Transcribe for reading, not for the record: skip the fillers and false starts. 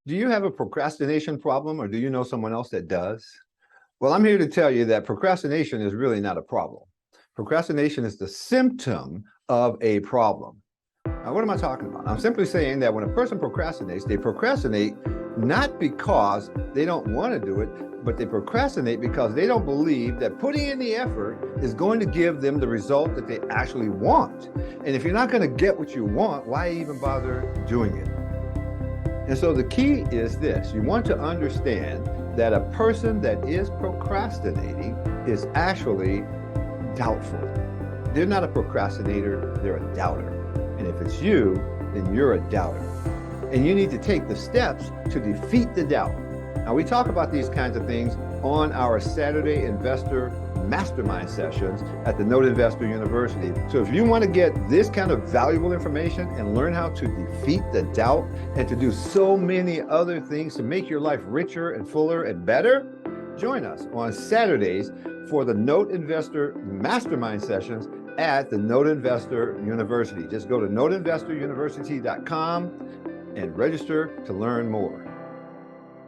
Do you have a procrastination problem, or do you know someone else that does? Well, I'm here to tell you that procrastination is really not a problem. Procrastination is the symptom of a problem. Now, what am I talking about? I'm simply saying that when a person procrastinates, they procrastinate not because they don't want to do it, but they procrastinate because they don't believe that putting in the effort is going to give them the result that they actually want. And if you're not going to get what you want, why even bother doing it? And so the key is this: you want to understand that a person that is procrastinating is actually doubtful. They're not a procrastinator, they're a doubter. And if it's you, then you're a doubter. And you need to take the steps to defeat the doubt. Now, we talk about these kinds of things on our Saturday Investor Mastermind sessions at the Note Investor University. So if you want to get this kind of valuable information and learn how to defeat the doubt and to do so many other things to make your life richer and fuller and better, join us on Saturdays for the Note Investor Mastermind sessions at the Note Investor University. Just go to noteinvestoruniversity.com and register to learn more.